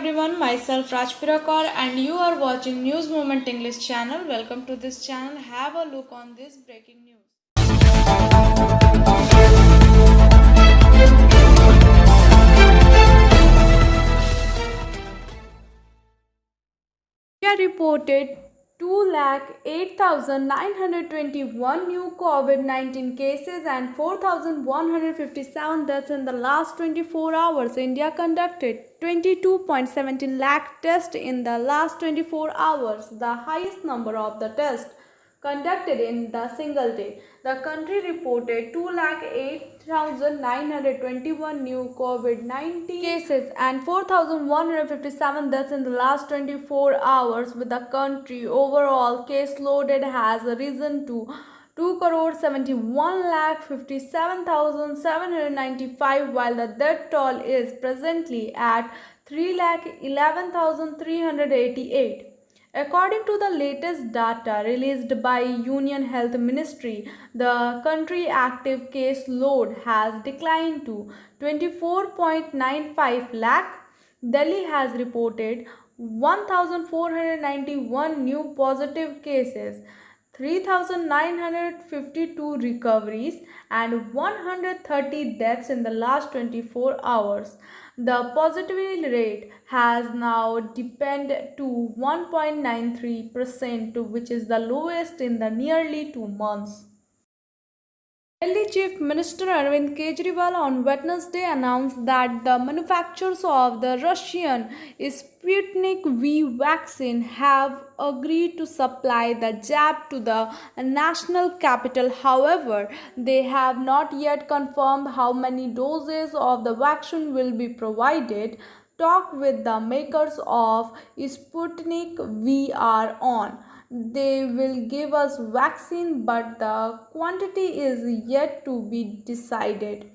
everyone, myself Rajpira Kaur and you are watching News Moment English channel. Welcome to this channel. Have a look on this breaking news. India reported 2,08,921 new COVID-19 cases and 4,157 deaths in the last 24 hours. India conducted 22.17 lakh tests in the last 24 hours, the highest number of the tests conducted in the single day. The country reported 2,08,921 new COVID-19 cases and 4,157 deaths in the last 24 hours, with the country overall case loaded has risen to 2,71,57,795, while the death toll is presently at 3,11,388. According to the latest data released by Union Health Ministry, the country active case load has declined to 24.95 lakh. Delhi has reported 1,491 new positive cases, 3,952 recoveries and 130 deaths in the last 24 hours. The positivity rate has now depended to 1.93%, which is the lowest in the nearly 2 months. Delhi Chief Minister Arvind Kejriwal on Wednesday announced that the manufacturers of the Russian Sputnik V vaccine have agreed to supply the jab to the national capital. However, they have not yet confirmed how many doses of the vaccine will be provided. Talk with the makers of Sputnik V are on. They will give us vaccine, but the quantity is yet to be decided.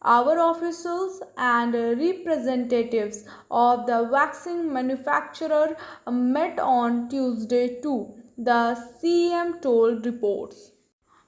Our officials and representatives of the vaccine manufacturer met on Tuesday too, the CM told reports.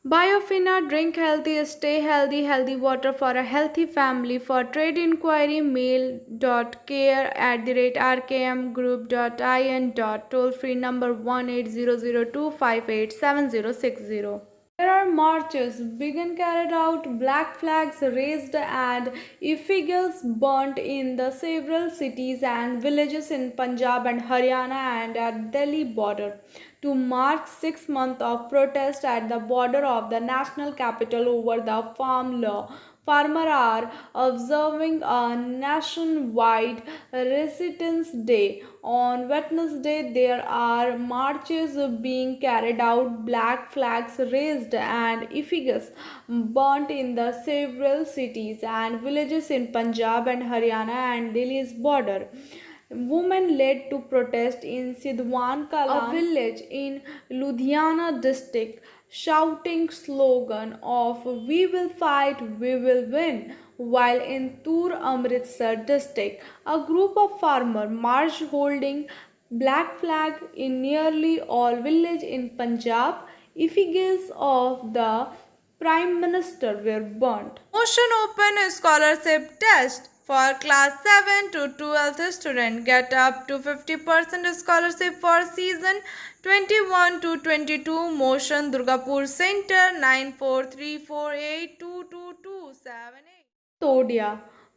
Biofina, drink healthy, stay healthy, healthy water for a healthy family. For trade inquiry, mail.care@rkmgroup.in. Toll free number 180025876060. There are marches being carried out, black flags raised and effigies burnt in the several cities and villages in Punjab and Haryana and at Delhi border to mark 6 months of protest at the border of the national capital over the farm law. Farmers are observing a nationwide Resistance Day. On Wednesday, there are marches being carried out, black flags raised, and effigies burnt in the several cities and villages in Punjab and Haryana and Delhi's border. Women led to protest in Sidhwan Kalan, a village in Ludhiana district, shouting slogan of "We will fight, we will win." While in Tur Amritsar district, a group of farmers marched holding black flag in nearly all villages in Punjab. Effigies of the Prime Minister were burnt. Motion Open Scholarship Test for class 7 to 12th student. Get up to 50% scholarship for season 21 to 22. Motion Durgapur Center 9434822278. Todia.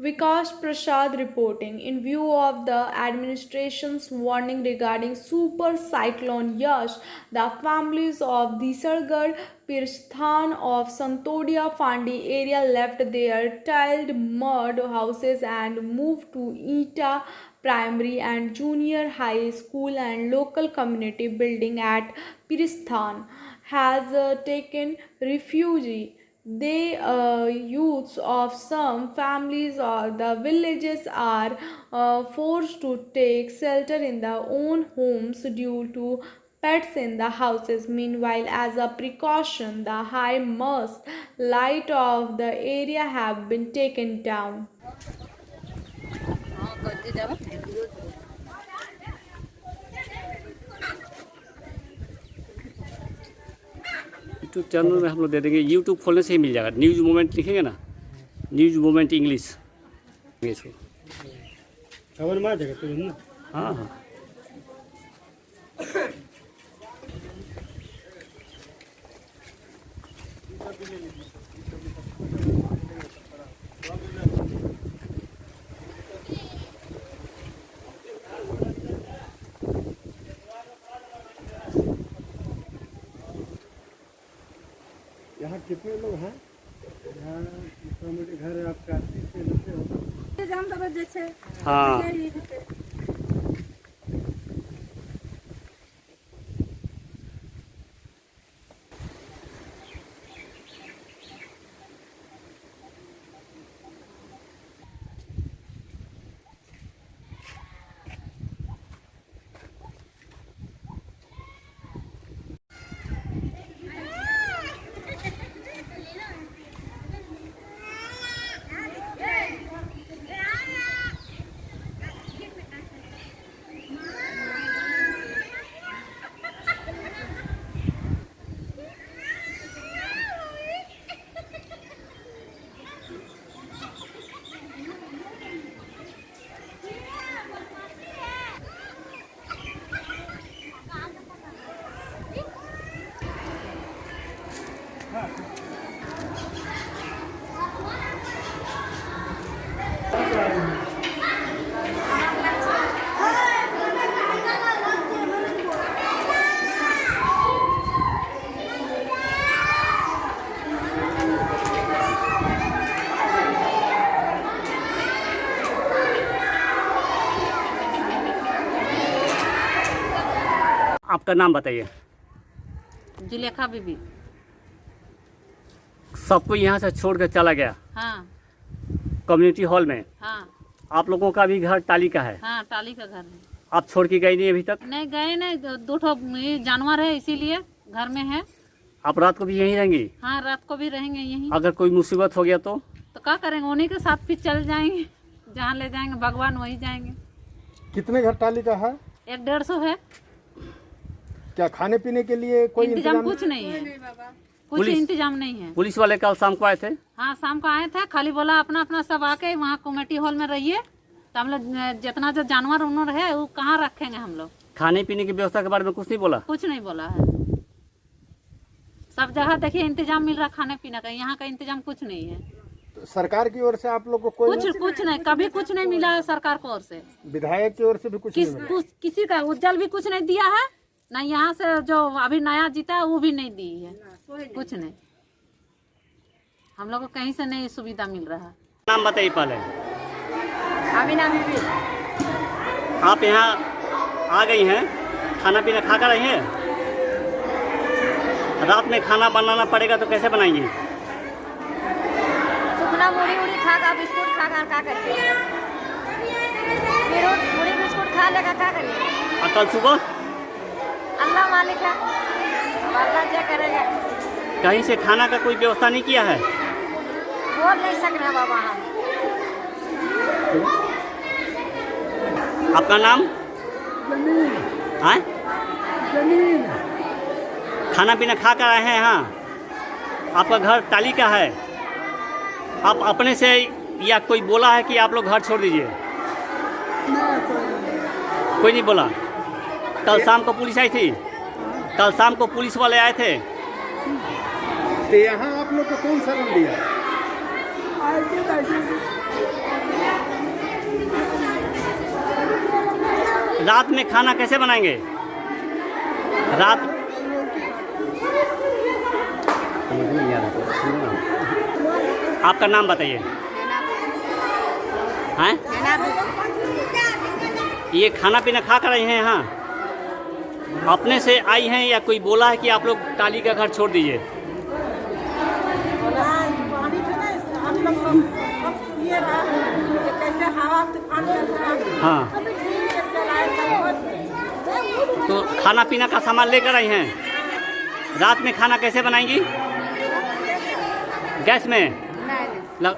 Vikas Prasad reporting. In view of the administration's warning regarding super cyclone Yash, the families of Disargarh, Pirsthan of Santodia Fandi area left their tiled mud houses and moved to Eta Primary and Junior High School, and local community building at Pirsthan has taken refuge. The youths of some families or the villages are forced to take shelter in their own homes due to pets in the houses. Meanwhile, as a precaution, the high mast light of the area have been taken down. YouTube channel में हम लोग दे देंगे, YouTube खोलने से ही मिल जाएगा। News moment लिखेंगे ना, news moment English, खबर मार देगा तुरंत ना। हाँ हाँ। यहाँ कितने लोग हैं? यहाँ मोटामोटी घर है आपका 80 से 90 होगा। हाँ आपका नाम बताइए। जुलेखा बीबी। सबको यहाँ से छोड़ कर चला गया हाँ कम्युनिटी हॉल में। हाँ आप लोगों का भी घर टाली का है? हाँ टाली का घर है। आप छोड़ के गए नहीं अभी तक? नहीं गए नहीं, दो ठो ये जानवर है इसीलिए घर में है। आप रात को भी यहीं रहेंगी? हाँ रात को भी रहेंगे यहीं। अगर कोई मुसीबत हो गया तो क्या करेंगे, उन्हीं के साथ फिर चल जाएंगे, जहाँ ले जाएंगे भगवान वहीं जाएंगे। कितने घर टाली का है? 150 है। क्या खाने पीने के लिए कोई इंतजाम कुछ नहीं है, कुछ इंतजाम नहीं है। पुलिस वाले कल शाम को आए थे? हाँ शाम को आए थे, खाली बोला अपना अपना सब आके वहाँ कमेटी हॉल में रहिए, तो हम लोग जितना जो जानवर उन्होंने है वो कहाँ रखेंगे हम लोग। खाने पीने की व्यवस्था के बारे में कुछ नहीं बोला? कुछ नहीं बोला है। सब जगह देखिए इंतजाम मिल रहा खाने पीने का, यहाँ का इंतजाम कुछ नहीं है। तो सरकार की ओर से आप लोग को कोई कुछ नहीं, कभी कुछ नहीं मिला है सरकार की ओर से। विधायक की ओर से भी कुछ नहीं मिला? किसी का उज्जवल भी कुछ नहीं दिया है, ना यहाँ से जो अभी नया जीता है वो भी नहीं दी है, कुछ नहीं। हम लोग को कहीं से नहीं सुविधा मिल रहा है। नाम बताइए पहले। अमीना बीबी। आप यहाँ आ गई हैं, खाना पीना खा कर रही हैं? रात में खाना बनाना पड़ेगा तो कैसे बनाएंगी? सुखना मुड़ी उड़ी खा का बिस्कुट खा कर क्या करिए, फिर मुड़ी बिस्कुट खा लेगा क्या करिए। और कल सुबह? अल्लाह मालिक है, अब अल्लाह क्या करेगा। कहीं से खाना का कोई व्यवस्था नहीं किया है? बोल नहीं सक रहे बाबा हम। आपका नाम? हाँ? खाना पीना खा कर आए हैं यहाँ? आपका घर टाली का है? आप अपने से या कोई बोला है कि आप लोग घर छोड़ दीजिए? कोई नहीं बोला। कल शाम को पुलिस आई थी? कल शाम को पुलिस वाले आए थे? तो यहाँ आप लोग को कौन शरण दिया? रात में खाना कैसे बनाएंगे? रात आपका नाम बताइए। हैं? ये खाना पीना खा कर रहे हैं यहाँ? अपने से आई हैं या कोई बोला है कि आप लोग टाली का घर छोड़ दीजिए? हाँ, तो खाना पीना का सामान लेकर आई हैं? रात में खाना कैसे बनाएंगी? गैस में?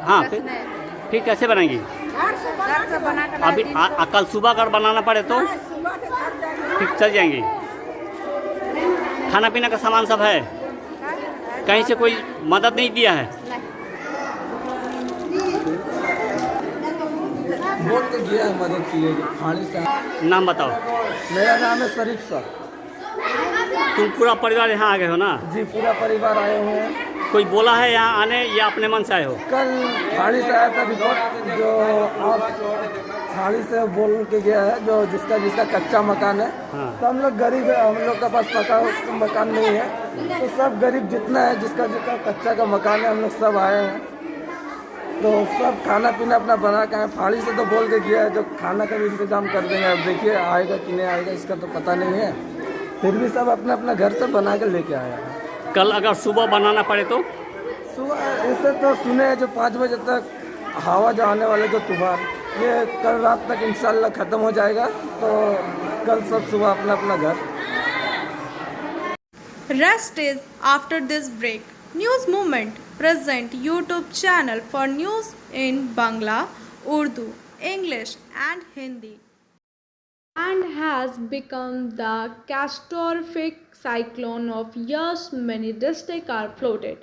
हाँ, फिर कैसे बनाएंगी? अभी कल सुबह अगर बनाना पड़े तो फिर चल जाएंगी। खाना पीना का सामान सब है? कहीं से कोई मदद नहीं दिया है? बोल के गया है, मदद की है खाड़ी से। नाम बताओ। मेरा नाम है शरीफ सर। तुम पूरा परिवार यहाँ आ गए हो ना? जी पूरा परिवार आए हुए हैं। कोई बोला है यहाँ आने या अपने मन से आए हो? कल खाड़ी से आया था रिपोर्ट, जो आप खाड़ी से बोल के गया है, जो जिसका जिसका कच्चा मकान है। हाँ। तो हम लोग गरीब है, हम लोग के पास पक्का मकान नहीं है, तो सब गरीब जितना है जिसका जिसका कच्चा का मकान है, हम लोग सब आए हैं। तो सब खाना पीना अपना बना के आए। फाड़ी से तो बोल के गया है जो खाना का भी इंतजाम कर देंगे। अब देखिए आएगा कि नहीं आएगा इसका तो पता नहीं है, फिर भी सब अपना अपना घर से बना के लेके आया है। कल अगर सुबह बनाना पड़े तो? सुबह ऐसे तो सुने हैं जो 5 बजे तक हवा जो आने वाले जो तूफान, ये कल रात तक इंशाल्लाह ख़त्म हो जाएगा। तो कल सब सुबह अपना अपना घर। Rest is after this break. News Movement present YouTube channel for news in Bangla, Urdu, English and Hindi, and has become the catastrophic cyclone of years. Many districts are flooded.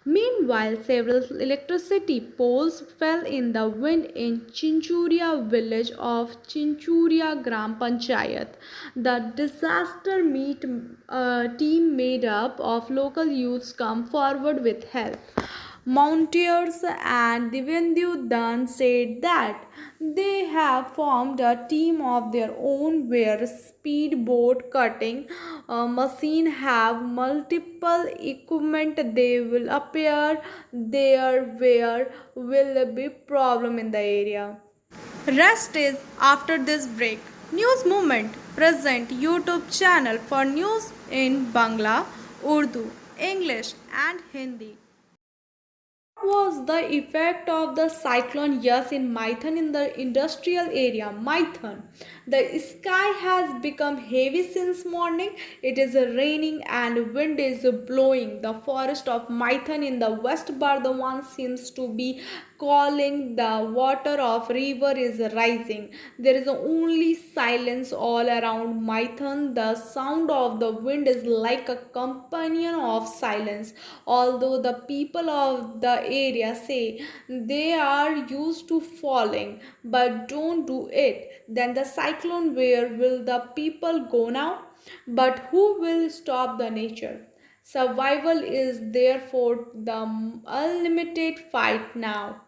Meanwhile, several electricity poles fell in the wind in Chinchuria village of Chinchuria Gram Panchayat. The disaster team made up of local youths come forward with help. Mountaineers and Divyendu Dan said that they have formed a team of their own where speedboat cutting machine have multiple equipment. They will appear there where will be problem in the area. Rest is after this break. News Movement present YouTube channel for news in Bangla, Urdu, English and Hindi. What was the effect of the cyclone Yas in Maithon in the industrial area? Maithon. The sky has become heavy since morning. It is raining and wind is blowing. The forest of Maithon in the West Bardhaman seems to be calling. The water of river is rising. There is only silence all around Maithon. The sound of the wind is like a companion of silence. Although the people of the area say they are used to falling but don't do it, then the cyclone, where will the people go now? But who will stop the nature? Survival is therefore the unlimited fight now.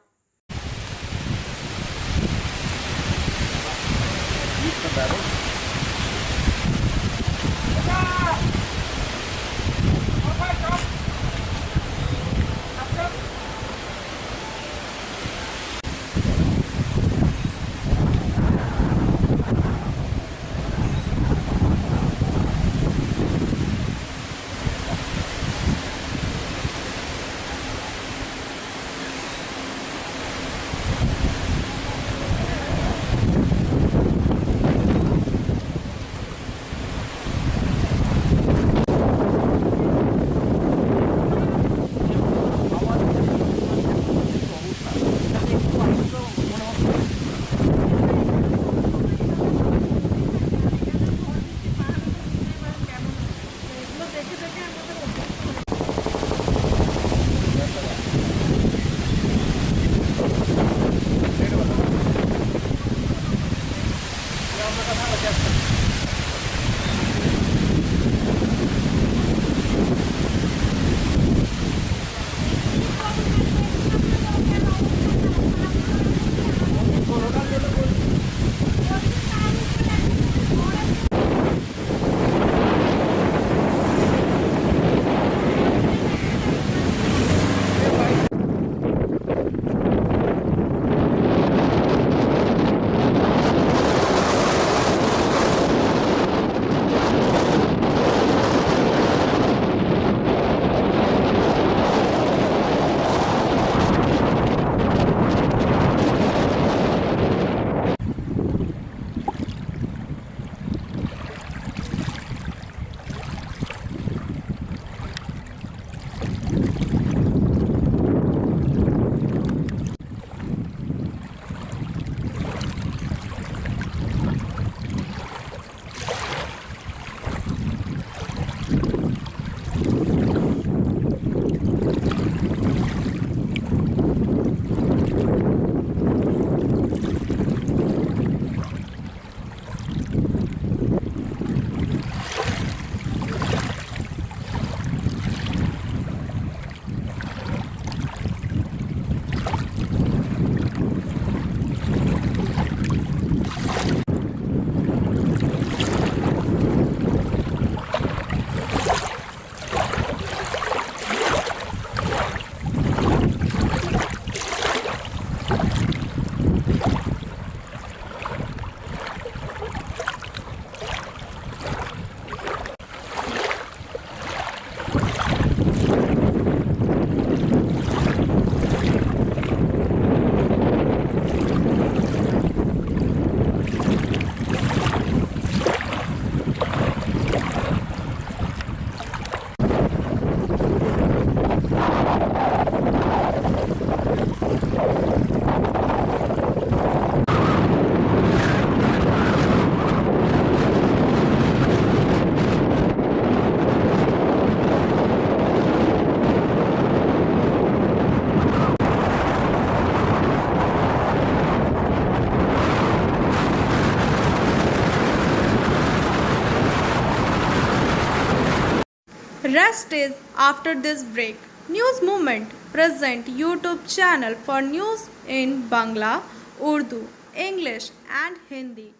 Rest is after this break. News Movement present YouTube channel for news in Bangla, Urdu, English and Hindi.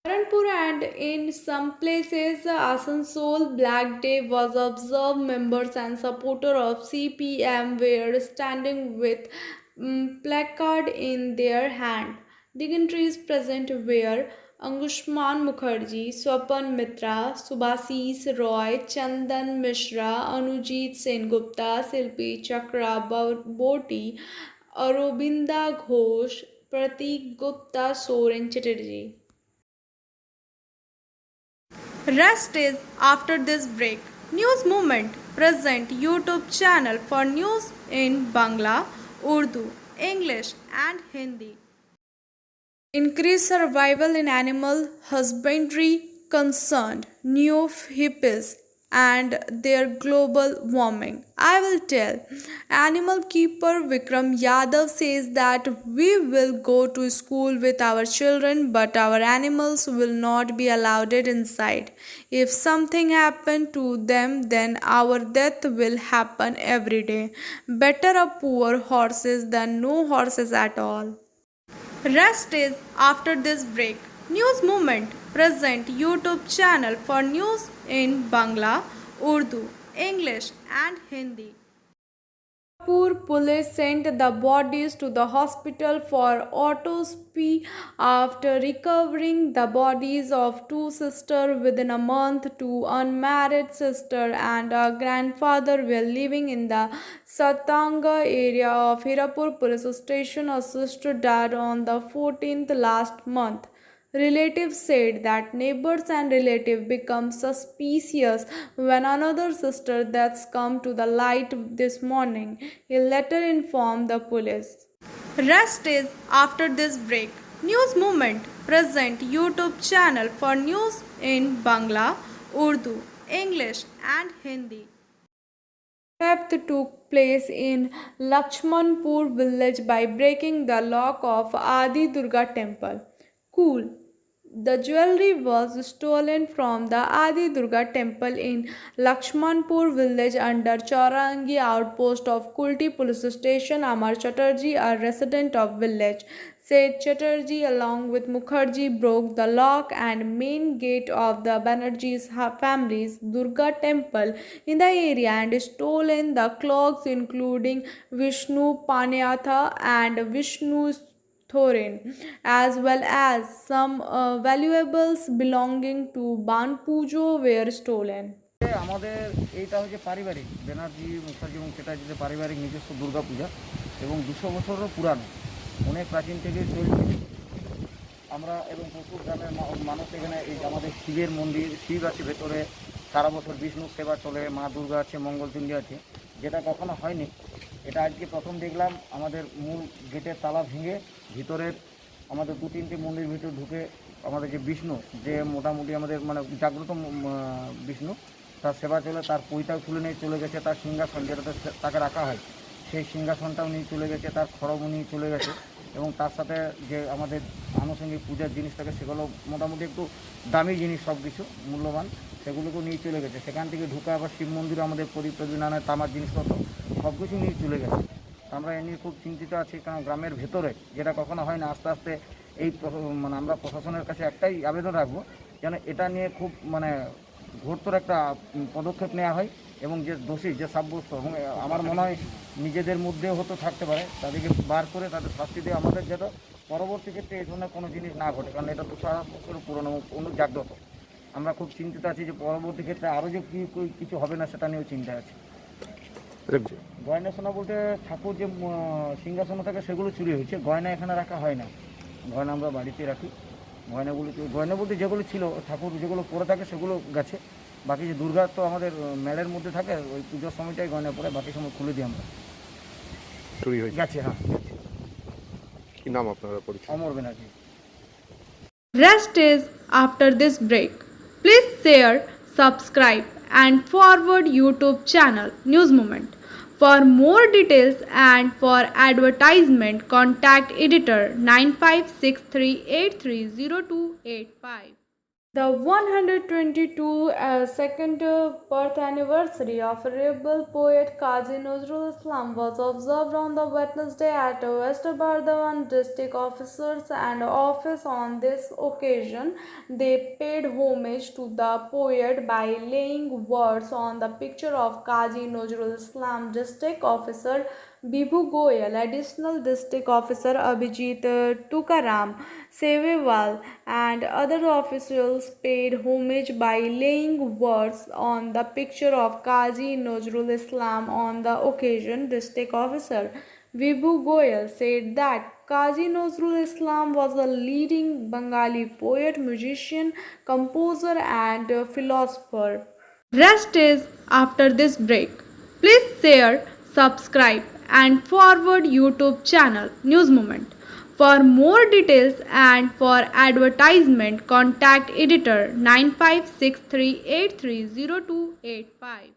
Saharanpur and in some places Asansol Black Day was observed. Members and supporters of CPM were standing with placard in their hand. Dignitaries present were Angushman Mukherjee, Swapan Mitra, Subhasis Roy, Chandan Mishra, Anujit Sen Gupta, Silpi Chakra Boti, Arobinda Ghosh, Pratik Gupta, Soren Chatterjee. Rest is after this break. News Movement present YouTube channel for news in Bangla, Urdu, English and Hindi. Increased survival in animal husbandry concerned new hippies and their global warming. I will tell. Animal keeper Vikram Yadav says that we will go to school with our children, but our animals will not be allowed inside. If something happened to them, then our death will happen every day. Better a poor horses than no horses at all. Rest is after this break. News Movement present YouTube channel for news in Bangla, Urdu, English and Hindi. Jaipur police sent the bodies to the hospital for autopsy after recovering the bodies of two sisters within a month. Two unmarried sister and a grandfather were living in the Satanga area of Hirapur police station. A sister died on the 14th last month. Relatives said that neighbors and relatives become suspicious when another sister deaths come to the light this morning. He later informed the police. Rest is after this break. News Movement present YouTube channel for news in Bangla, Urdu, English and Hindi. Theft took place in Lakshmanpur village by breaking the lock of Adi Durga temple. Cool. The jewelry was stolen from the Adi Durga temple in Lakshmanpur village under Chaurangi outpost of Kulti police station. Amar Chatterjee, a resident of village, said Chatterjee along with Mukherjee broke the lock and main gate of the Banerjee's family's Durga temple in the area and stolen the clocks including Vishnu Panyatha and Vishnu Thorin, as well as some valuables belonging to Banpujo were stolen. আমাদের এইটা হচ্ছে পারিবারিক ব্যানার্জি মুখার্জি এবং চ্যাটার্জিদের পারিবারিক নিজস্ব দুর্গা পূজা এবং 200 বছরেরও পুরানো অনেক প্রাচীন থেকে চলছে। আমরা এবং প্রচুর গ্রামের মানুষ এখানে এই আমাদের শিবের মন্দির, শিব আছে ভেতরে, সারা বছর বিষ্ণু সেবা চলে, মা দুর্গা আছে, মঙ্গলচণ্ডী আছে, যেটা কখনো হয়নি। এটা আজকে প্রথম দেখলাম। আমাদের মূল গেটের তালা ভেঙে ভিতরের আমাদের 2-3টে মন্দির ভিতরে ঢুকে আমাদের যে বিষ্ণু, যে মোটামুটি আমাদের মানে জাগ্রত বিষ্ণু, তার সেবা চলে, তার পৈতাও তুলে নিয়ে চলে গেছে, তার সিংহাসন যেটাতে তাকে রাখা হয় সেই সিংহাসনটাও নিয়ে চলে গেছে, তার খড়গও নিয়ে চলে গেছে এবং তার সাথে যে আমাদের আনুষঙ্গিক পূজার জিনিস থাকে সেগুলো মোটামুটি একটু দামি জিনিস, সব কিছু মূল্যবান, সেগুলোকেও নিয়ে চলে গেছে। সেখান থেকে ঢুকে আবার শিব মন্দিরে আমাদের প্রদীপ নানা তামার জিনিসপত্র সব কিছু নিয়ে চলে গেছে। আমরা এ নিয়ে খুব চিন্তিত আছি, কারণ গ্রামের ভেতরে যেটা কখনো হয় না, আস্তে আস্তে এই মানে আমরা প্রশাসনের কাছে একটাই আবেদন রাখবো যেন এটা নিয়ে খুব মানে ঘোরতর একটা পদক্ষেপ নেওয়া হয় এবং যে দোষী যে সাব্যস্ত, এবং আমার মনে হয় নিজেদের মধ্যেও হতে থাকতে পারে, তাদেরকে বার করে তাদের শাস্তি দিয়ে আমাদের যাতে পরবর্তী ক্ষেত্রে এই ধরনের কোনো জিনিস না ঘটে, কারণ এটা তো 200 বছরের পুরনো অনেক জাগ্রত। আমরা খুব চিন্তিত আছি যে পরবর্তী ক্ষেত্রে আরও যে কিছু হবে না সেটা নিয়েও চিন্তা আছে। গয়না সোনা বলতে ঠাকুর যে সিংহাসন থাকে সেগুলো চুরি হয়েছে, গয়না এখানে রাখা হয় না, গয়না আমরা বাড়িতে রাখি। গয়না বলতে যেগুলো ছিল ঠাকুর যেগুলো পরে থাকে সেগুলো গেছে, বাকি যে দুর্গা তো আমাদের মেলের মধ্যে থাকে, ওই পুজোর সময়টাই গয়না পরে, বাকি সময় খুলে দিই আমরা। চুরি হয়েছে গেছে, হ্যাঁ গেছে। কি নাম আপনারা পরিচয়? অমর Banerjee. Rest is after this break. Please share, subscribe and forward YouTube channel News Movement. For more details and for advertisement, contact editor 9563830285. The 122 second birth anniversary of rebel poet Qazi Nazrul Islam was observed on the Wednesday at West Bardhaman district officers and office. On this occasion, they paid homage to the poet by laying words on the picture of Qazi Nazrul Islam. District officer Bibhu Goyal, additional district officer Abhijit Tukaram Sevewal, and other officials paid homage by laying words on the picture of Qazi Nazrul Islam. On the occasion, district officer Vibhu Goyal said that Qazi Nazrul Islam was a leading Bengali poet, musician, composer, and philosopher. Rest is after this break. Please share, subscribe, and forward YouTube channel News Moment. For more details and for advertisement, contact editor 9563830285.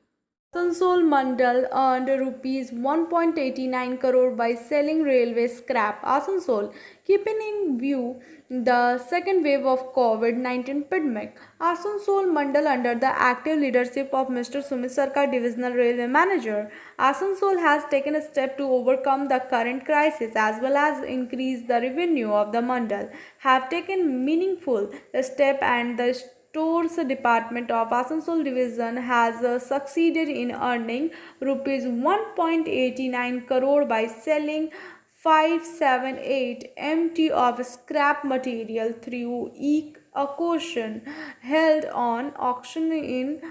Asansol Mandal earned rupees 1.89 crore by selling railway scrap. Asansol, keeping in view the second wave of COVID-19 pandemic, Asansol Mandal, under the active leadership of Mr. Sumit Sarkar, Divisional Railway Manager, Asansol has taken a step to overcome the current crisis as well as increase the revenue of the Mandal. Have taken meaningful step, and the Stores Department of Asansol Division has succeeded in earning rupees 1.89 crore by selling 578 MT of scrap material through e-auction held on auction in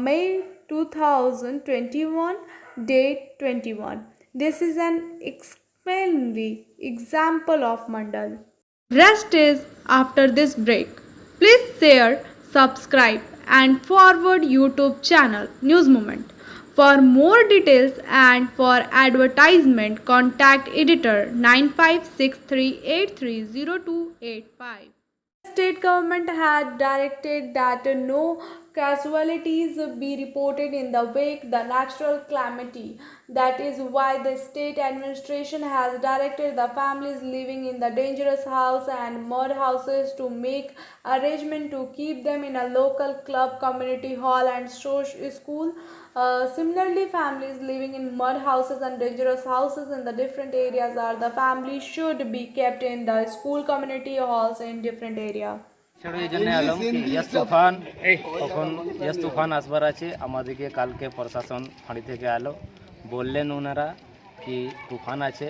May 2021, date 21. This is an explainary example of Mandal. Rest is after this break. Please share, subscribe, and forward YouTube channel News Moment. For more details and for advertisement, contact editor 9563830285. State government had directed that no casualties be reported in the wake the natural calamity. That is why the state administration has directed the families living in the dangerous house and mud houses to make arrangement to keep them in a local club, community hall, and school. Similarly, families living in mud houses and dangerous houses in the different areas are the families should be kept in the school, community halls in different area. এই জন্য এলাম কি ইয়াস তুফান আসবার আছে আমাদেরকে কালকে প্রশাসন ফাঁড়ি থেকে এলো বললেন ওনারা কি তুফান আছে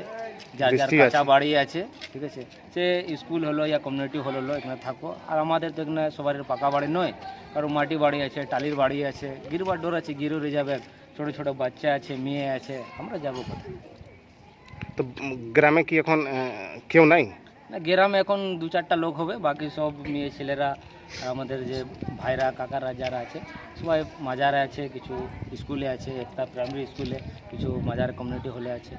যার যার কাঁচা বাড়ি আছে ঠিক আছে সে স্কুল হলো ইয়া কমিউনিটি হল হলো এখানে থাকো আর আমাদের তো এখানে সবার পাকা বাড়ি নয় কারো মাটি বাড়ি আছে টালির বাড়ি আছে গিরবার ডোর আছে গিরো যাবে ছোট ছোট বাচ্চা আছে মেয়ে আছে আমরা যাবো কোথায় তো গ্রামে কি এখন কেউ নাই না গ্রামে এখন দু চারটা লোক হবে বাকি সব মেয়ে ছেলেরা আমাদের যে ভাইরা কাকারা যারা আছে সবাই মাজারে আছে কিছু স্কুলে আছে একটা প্রাইমারি স্কুলে কিছু মাজার কমিউনিটি হলে আছে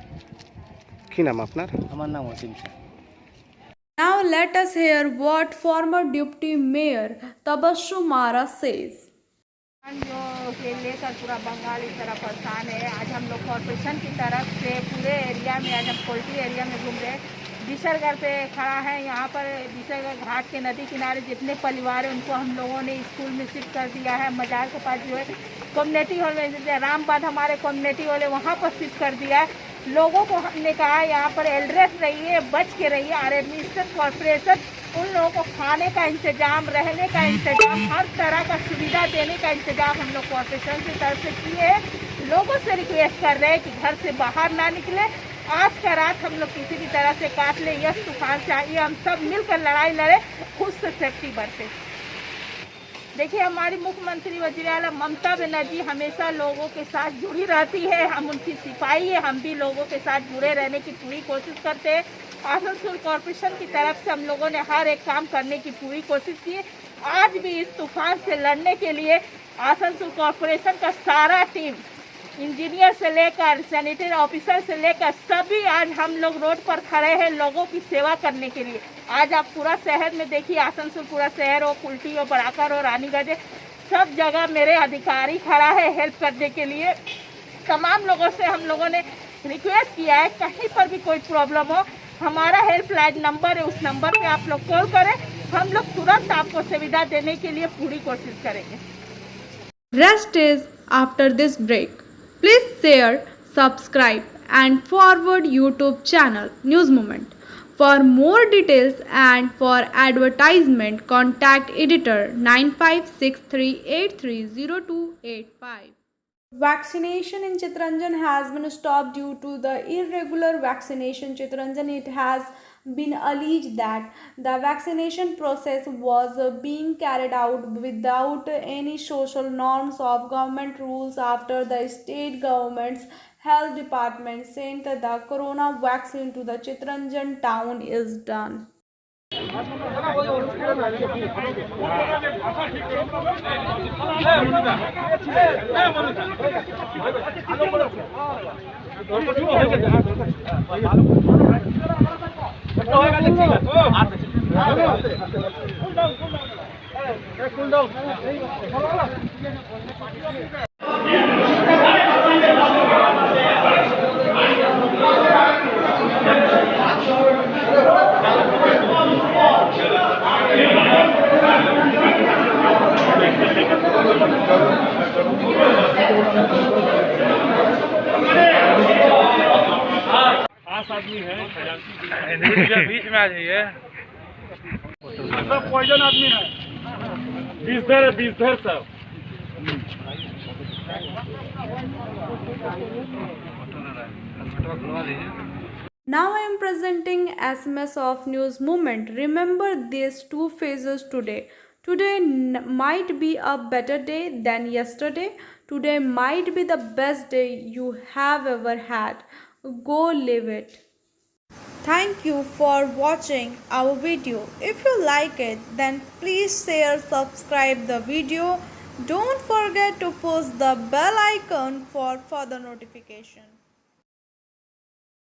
কি নাম আপনার আমার নাম অসীম Shah Now let us hear what former Deputy Mayor Tabassum Mara says. के लेकर पूरा बंगाल इस तरह परेशान है। आज हम लोग कॉर्पोरेशन की तरफ से पूरे एरिया में आज हम पोल्ट्री एरिया में घूम रहे हैं। बिसरगढ़ पे खड़ा है, यहाँ पर बिसरगढ़ घाट के नदी किनारे जितने परिवार हैं उनको हम लोगों ने स्कूल में शिफ्ट कर दिया है। मजार के पास जो है कम्युनिटी हॉल में रामबाद हमारे कम्युनिटी हॉल है वहाँ पर शिफ्ट कर दिया है। लोगों को हमने कहा यहाँ पर एलर्ट रहिए, बच के रहिए। और एडमिनिस्ट्रेशन कॉर्पोरेशन उन लोगों को खाने का इंतजाम, रहने का इंतजाम, हर तरह का सुविधा देने का इंतजाम हम लोग कॉर्पोरेशन की तरफ से किए हैं। लोगों से रिक्वेस्ट कर रहे हैं कि घर से बाहर ना निकले। आज का रात हम लोग किसी भी तरह से काट ले, यस तूफान चाहिए, हम सब मिलकर लड़ाई लड़े, खुद से सेफ्टी बरते। देखिए हमारी मुख्यमंत्री वज़ीर आला ममता बनर्जी हमेशा लोगों के साथ जुड़ी रहती है। हम उनकी सिपाही है, हम भी लोगों के साथ जुड़े रहने की पूरी कोशिश करते हैं। आसनसोल कॉर्पोरेशन की तरफ से हम लोगों ने हर एक काम करने की पूरी कोशिश की। आज भी इस तूफान से लड़ने के लिए आसनसोल कॉर्पोरेशन का सारा टीम, इंजीनियर से लेकर सैनिटरी ऑफिसर से लेकर सभी आज हम लोग रोड पर खड़े हैं लोगों की सेवा करने के लिए। आज आप पूरा शहर में देखिए, आसनसोल पूरा शहर हो, कुल्टी हो, बड़ाकर हो, रानीगंज, सब जगह मेरे अधिकारी खड़ा है हेल्प करने के लिए। तमाम लोगों से हम लोगों ने रिक्वेस्ट किया है कहीं पर भी कोई प्रॉब्लम हो, हमारा हेल्पलाइन नंबर है, उस नंबर पे आप लोग कॉल करें। हम लोग तुरंत आपको सुविधा देने के लिए पूरी कोशिश करेंगे। Rest is after this break. Please share, subscribe and forward YouTube channel News Moment. For more details and for advertisement, contact editor 9563830285. Vaccination in Chittaranjan has been stopped due to the irregular vaccination. Chittaranjan, it has been alleged that the vaccination process was being carried out without any social norms of government rules after the state government's health department sent the corona vaccine to the Chittaranjan town is done. बीच में आ जाइए। सब poison आदमी है। बीस धर सब। Now I am presenting SMS of News Movement. Remember these two phases today. Today might be a better day than yesterday. Today might be the best day you have ever had. Go live it. Thank you for watching our video. If you like it, then please share, subscribe the video. Don't forget to push the bell icon for further notification.